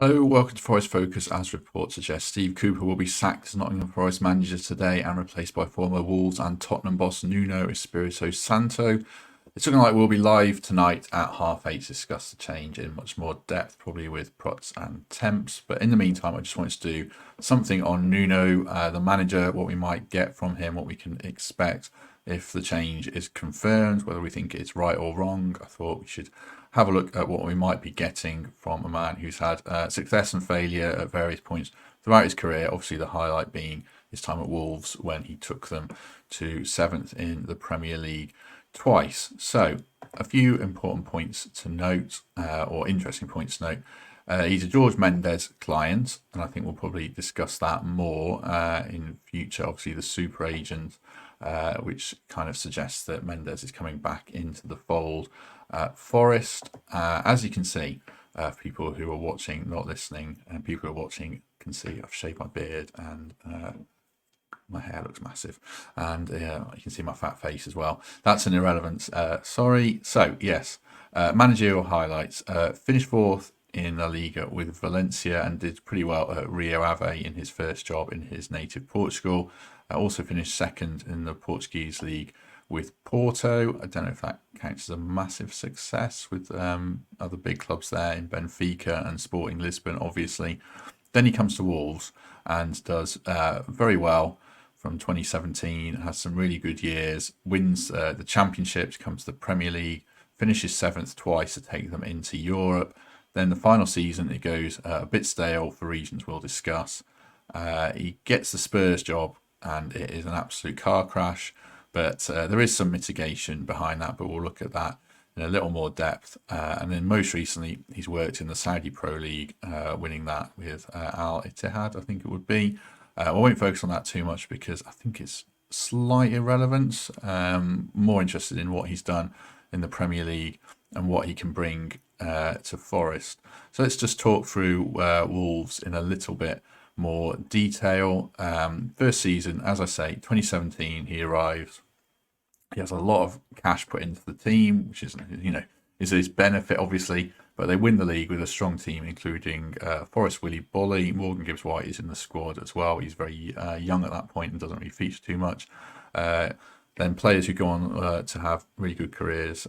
Hello, welcome to Forest Focus. As reports suggest, Steve Cooper will be sacked as Nottingham Forest manager today and replaced by former Wolves and Tottenham boss Nuno Espirito Santo. It's looking like we'll be live tonight at 8:30 to discuss the change in much more depth, probably with prots and temps. But in the meantime, I just wanted to do something on Nuno, the manager, what we might get from him, what we can expect if the change is confirmed, whether we think it's right or wrong. I thought we should have a look at what we might be getting from a man who's had success and failure at various points throughout his career. Obviously, the highlight being his time at Wolves when he took them to 7th in the Premier League twice. So, a few important points to note, or interesting points to note. He's a George Mendes client, and I think we'll probably discuss that more in future. Obviously, the super agent, which kind of suggests that Mendes is coming back into the fold. Forest, as you can see, people who are watching, not listening, and people who are watching can see I've shaved my beard and my hair looks massive, and you can see my fat face as well. That's an irrelevance. Sorry. So yes, managerial highlights. Finished 4th in La Liga with Valencia and did pretty well at Rio Ave in his first job in his native Portugal. Also finished 2nd in the Portuguese league with Porto. I don't know if that counts as a massive success with other big clubs there in Benfica and Sporting Lisbon, obviously. Then he comes to Wolves and does very well from 2017, has some really good years, wins the championships, comes to the Premier League, finishes 7th twice to take them into Europe. Then the final season, it goes a bit stale for reasons we'll discuss. He gets the Spurs job and it is an absolute car crash. But there is some mitigation behind that, but we'll look at that in a little more depth. And then most recently, he's worked in the Saudi Pro League, winning that with Al Ittihad, I think it would be. I won't focus on that too much because I think it's slight irrelevance. More interested in what he's done in the Premier League and what he can bring to Forest. So let's just talk through Wolves in a little bit more detail. First season, as I say, 2017, he arrives. He has a lot of cash put into the team, which is, is his benefit, obviously. But they win the league with a strong team, including Forrest Willie Bolly. Morgan Gibbs-White is in the squad as well. He's very young at that point and doesn't really feature too much. Then players who go on to have really good careers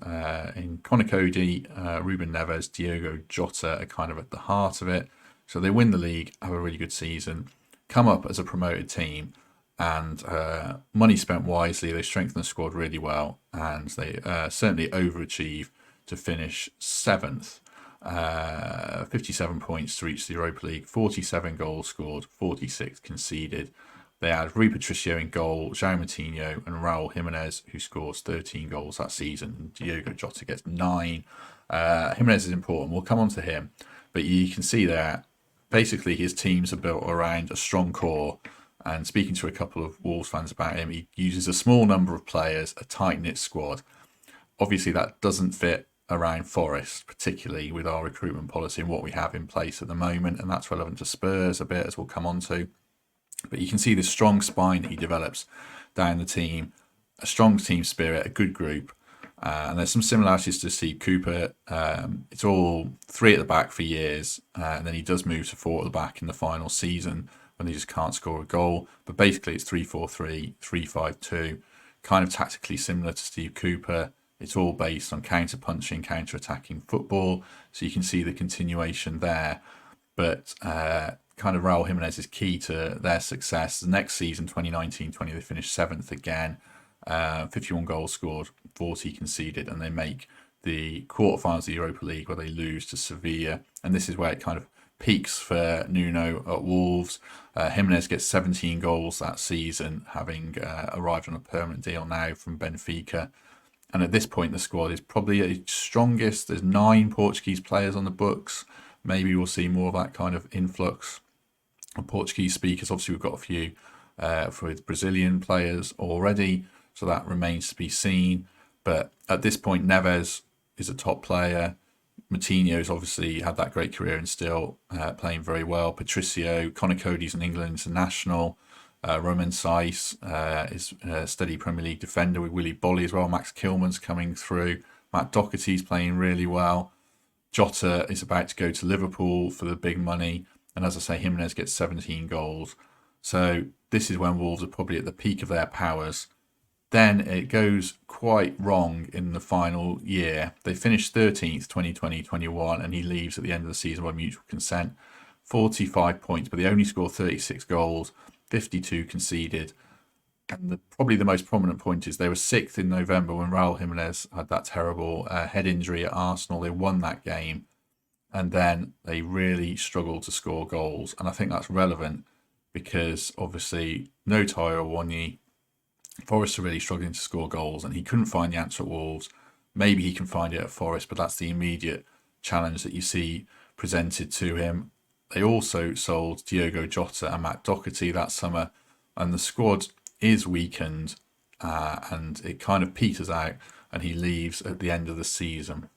in Conor Cody, Ruben Neves, Diogo Jota are kind of at the heart of it. So they win the league, have a really good season, come up as a promoted team, and money spent wisely. They strengthen the squad really well, and they certainly overachieve to finish 7th. 57 points to reach the Europa League, 47 goals scored, 46 conceded. They had Rui Patricio in goal, João Moutinho and Raul Jimenez, who scores 13 goals that season. And Diogo Jota gets 9. Jimenez is important. We'll come on to him. But you can see there, basically his teams are built around a strong core. And speaking to a couple of Wolves fans about him, he uses a small number of players, a tight-knit squad. Obviously, that doesn't fit around Forest, particularly with our recruitment policy and what we have in place at the moment. And that's relevant to Spurs a bit, as we'll come on to. But you can see this strong spine that he develops down the team, a strong team spirit, a good group. And there's some similarities to Steve Cooper. It's all 3 at the back for years. And then he does move to 4 at the back in the final season when he just can't score a goal. But basically it's 3-4-3, 3-5-2, kind of tactically similar to Steve Cooper. It's all based on counter-punching, counter-attacking football. So you can see the continuation there. But kind of Raul Jimenez is key to their success. The next season, 2019-20, they finished 7th again. 51 goals scored, 40 conceded, and they make the quarterfinals of the Europa League where they lose to Sevilla. And this is where it kind of peaks for Nuno at Wolves. Jimenez gets 17 goals that season, having arrived on a permanent deal now from Benfica. And at this point, the squad is probably its strongest. There's 9 Portuguese players on the books. Maybe we'll see more of that kind of influx of Portuguese speakers. Obviously, we've got a few with Brazilian players already, so that remains to be seen. But at this point, Neves is a top player. Moutinho's obviously had that great career and still playing very well. Patricio, Conor Cody's an England international. Romain Saiz is a steady Premier League defender with Willie Bolly as well. Max Kilman's coming through. Matt Doherty's playing really well. Jota is about to go to Liverpool for the big money. And as I say, Jimenez gets 17 goals. So this is when Wolves are probably at the peak of their powers. Then it goes quite wrong in the final year. They finished 13th, 2020-21, and he leaves at the end of the season by mutual consent. 45 points, but they only scored 36 goals, 52 conceded. And probably the most prominent point is they were 6th in November when Raul Jimenez had that terrible head injury at Arsenal. They won that game, and then they really struggled to score goals. And I think that's relevant because obviously no Taiwo Awoniyi, Forest are really struggling to score goals, and he couldn't find the answer at Wolves. Maybe he can find it at Forest, but that's the immediate challenge that you see presented to him. They also sold Diogo Jota and Matt Doherty that summer, and the squad is weakened, and it kind of peters out, and he leaves at the end of the season.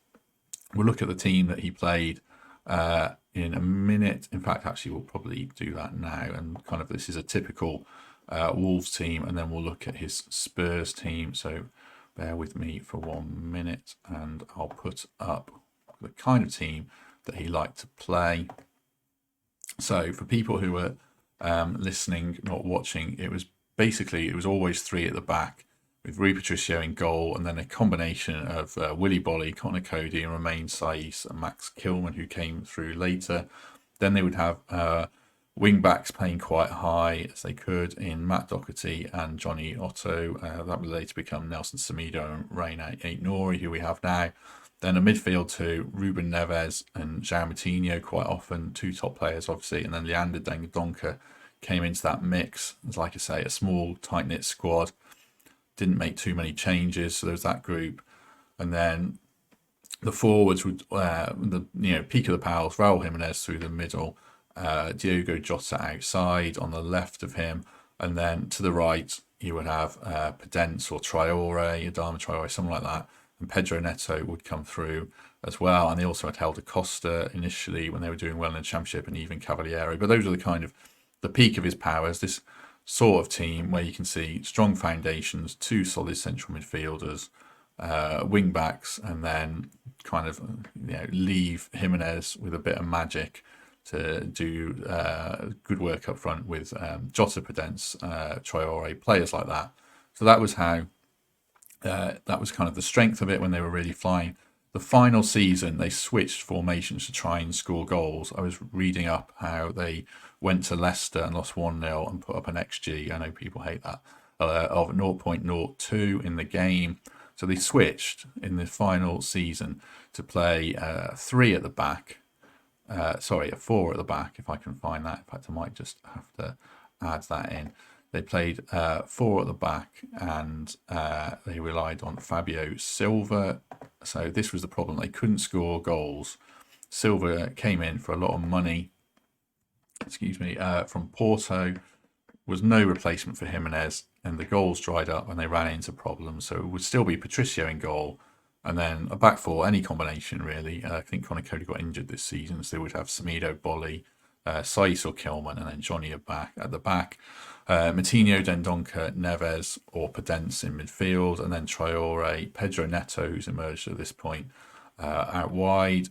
We'll look at the team that he played in a minute. In fact, actually, we'll probably do that now, and kind of this is a typical Wolves team, and then we'll look at his Spurs team. So bear with me for 1 minute, and I'll put up the kind of team that he liked to play. So for people who were listening, not watching, it was always three at the back with Rui Patricio in goal, and then a combination of Willy Bolly, Connor Cody, and Romain Saiss and Max Kilman, who came through later. Then they would have wing backs playing quite high as they could in Matt Doherty and Johnny Otto. That would later become Nelson Semedo and Reina Aït-Nouri, who we have now. Then a midfield to Ruben Neves and João Moutinho quite often, two top players obviously, and then Leander Dendoncker came into that mix. It's like I say, a small tight-knit squad. Didn't make too many changes, so there's that group. And then the forwards would, peak of the powers, Raul Jimenez through the middle, Diogo Jota outside on the left of him, and then to the right you would have Podence or Traore, Adama Traore, something like that, and Pedro Neto would come through as well. And they also had Helder Costa initially when they were doing well in the Championship, and even Cavalieri. But those are the kind of the peak of his powers. This sort of team where you can see strong foundations, two solid central midfielders, wing backs, and then kind of leave Jimenez with a bit of magic to do good work up front with Jota, Podence, Traore, players like that. So that was how that was kind of the strength of it when they were really flying. The final season, they switched formations to try and score goals. I was reading up how they went to Leicester and lost 1-0 and put up an XG, I know people hate that, of 0.02 in the game. So they switched in the final season to play three at the back. A 4 at the back, if I can find that. In fact, I might just have to add that in. They played 4 at the back, and they relied on Fabio Silva. So this was the problem. They couldn't score goals. Silva came in for a lot of money, from Porto, was no replacement for Jimenez, and the goals dried up and they ran into problems. So it would still be Patricio in goal, and then a back four, any combination really. I think Connor Cody got injured this season, so they would have Semedo, Bolly, Saiss or Kilman, and then Johnny at the back. Moutinho, Dendoncker, Neves or Podence in midfield, and then Traore, Pedro Neto, who's emerged at this point, out wide,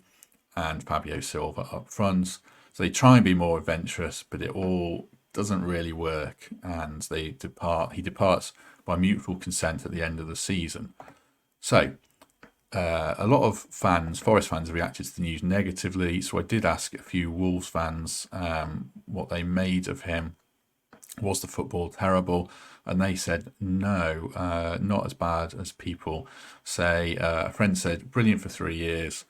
and Fabio Silva up front. So they try and be more adventurous, but it all doesn't really work, and he departs by mutual consent at the end of the season. So a lot of Forest fans reacted to the news negatively, so I did ask a few Wolves fans what they made of him. Was the football terrible? And they said no, not as bad as people say. A friend said brilliant for 3 years.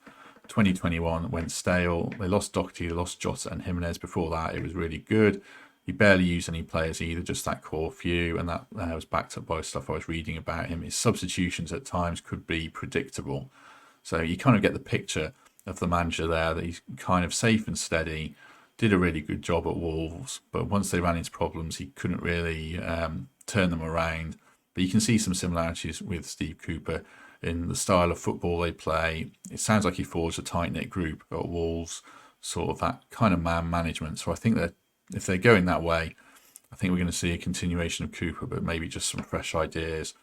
2021 went stale. They lost Doherty, they lost Jota and Jimenez. Before that, it was really good. He barely used any players either, just that core few, and that was backed up by stuff I was reading about him. His substitutions at times could be predictable. So you kind of get the picture of the manager there, that he's kind of safe and steady, did a really good job at Wolves, but once they ran into problems, he couldn't really turn them around. But you can see some similarities with Steve Cooper in the style of football they play. It sounds like he forged a tight-knit group at Wolves, sort of that kind of man management. So I think that if they're going that way, I think we're going to see a continuation of Cooper, but maybe just some fresh ideas,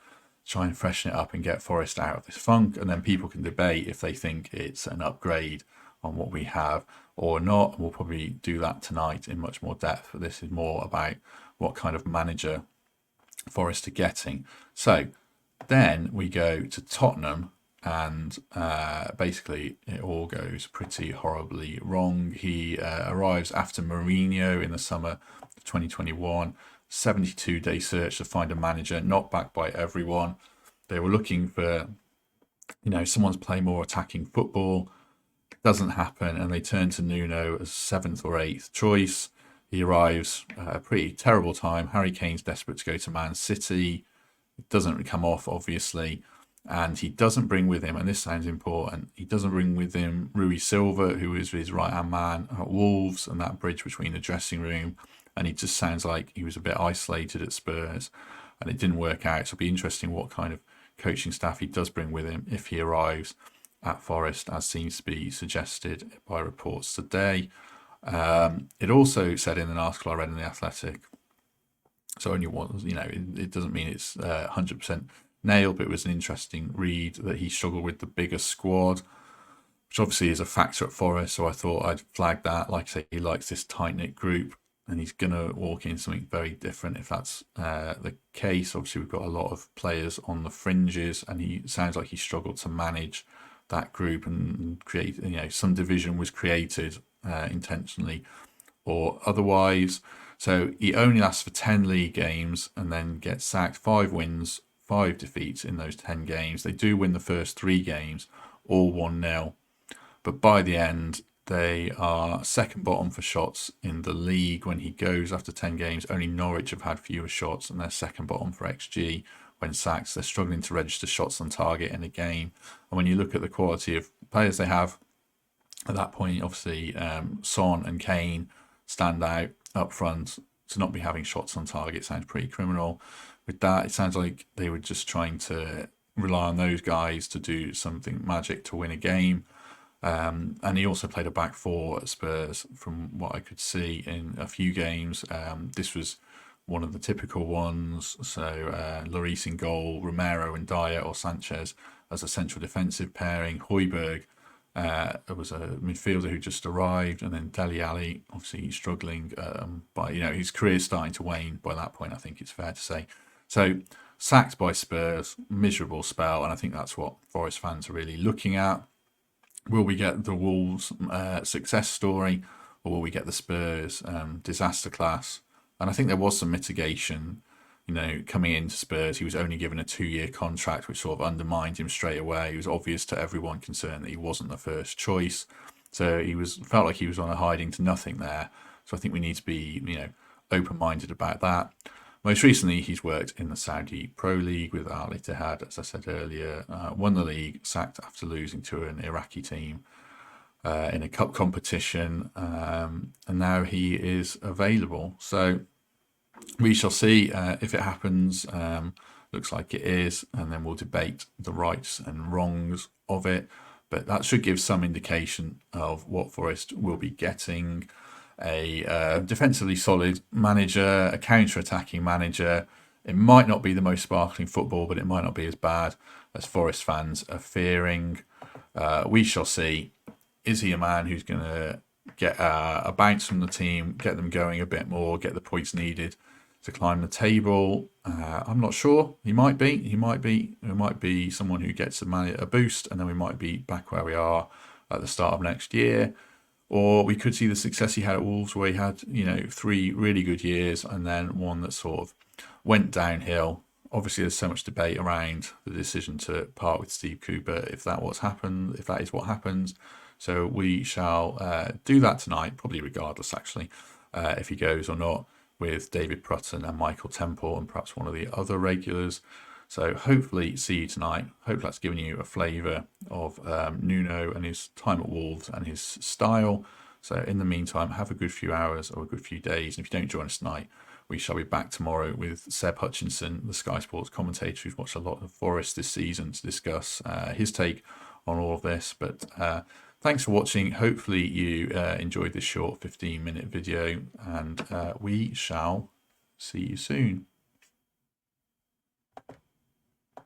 try and freshen it up and get Forest out of this funk, and then people can debate if they think it's an upgrade on what we have or not. We'll probably do that tonight in much more depth, but this is more about what kind of manager Forest are getting. So then we go to Tottenham, and basically it all goes pretty horribly wrong. He arrives after Mourinho in the summer of 2021, 72-day search to find a manager, not backed by everyone. They were looking for, someone's playing more attacking football. Doesn't happen, and they turn to Nuno as 7th or 8th choice. He arrives at a pretty terrible time. Harry Kane's desperate to go to Man City. It doesn't come off, obviously. And he doesn't bring with him, and this sounds important, he doesn't bring with him Rui Silva, who is his right-hand man at Wolves, and that bridge between the dressing room. And he just sounds like he was a bit isolated at Spurs, and it didn't work out. So it'll be interesting what kind of coaching staff he does bring with him if he arrives at Forest, as seems to be suggested by reports today. It also said in an article I read in The Athletic, so only one, it doesn't mean it's 100% nailed, but it was an interesting read that he struggled with the bigger squad, which obviously is a factor at Forest. So I thought I'd flag that. Like I say, he likes this tight-knit group, and he's going to walk in something very different if that's the case. Obviously, we've got a lot of players on the fringes, and he sounds like he struggled to manage that group and create, some division was created intentionally or otherwise. So he only lasts for 10 league games and then gets sacked. 5 wins, 5 defeats in those 10 games. They do win the first 3 games, all 1-0. But by the end, they are second bottom for shots in the league when he goes after 10 games. Only Norwich have had fewer shots, and they're second bottom for XG when sacked. They're struggling to register shots on target in a game. And when you look at the quality of players they have at that point, obviously Son and Kane stand out up front. To not be having shots on target sounds pretty criminal. With that, it sounds like they were just trying to rely on those guys to do something magic to win a game. And he also played a back 4 at Spurs, from what I could see in a few games. This was one of the typical ones. So Lloris in goal, Romero and Dyer or Sanchez as a central defensive pairing. Højbjerg was a midfielder who just arrived, and then Dele Alli, obviously struggling, but his career's starting to wane by that point, I think it's fair to say. So sacked by Spurs, miserable spell, and I think that's what Forest fans are really looking at. Will we get the Wolves success story, or will we get the Spurs disaster class? And I think there was some mitigation. Coming into Spurs, he was only given a 2-year contract, which sort of undermined him straight away. It was obvious to everyone concerned that he wasn't the first choice. So felt like he was on a hiding to nothing there. So I think we need to be, open-minded about that. Most recently, he's worked in the Saudi Pro League with Al Ittihad, as I said earlier, won the league, sacked after losing to an Iraqi team in a cup competition, and now he is available. So we shall see if it happens. Looks like it is, and then we'll debate the rights and wrongs of it. But that should give some indication of what Forest will be getting. A defensively solid manager, a counter-attacking manager. It might not be the most sparkling football, but it might not be as bad as Forest fans are fearing. We shall see. Is he a man who's going to get a bounce from the team, get them going a bit more, get the points needed to climb the table? I'm not sure. He might be. It might be someone who gets a boost, and then we might be back where we are at the start of next year. Or we could see the success he had at Wolves, where he had 3 really good years and then one that sort of went downhill. Obviously, there's so much debate around the decision to part with Steve Cooper, if that is what happens. So we shall do that tonight, probably regardless, actually, if he goes or not, with David Prutton and Michael Temple and perhaps one of the other regulars. So hopefully see you tonight. Hope that's given you a flavour of Nuno and his time at Wolves and his style. So in the meantime, have a good few hours or a good few days. And if you don't join us tonight, we shall be back tomorrow with Seb Hutchinson, the Sky Sports commentator who's watched a lot of Forest this season, to discuss his take on all of this. But thanks for watching. Hopefully you enjoyed this short 15-minute video, and we shall see you soon.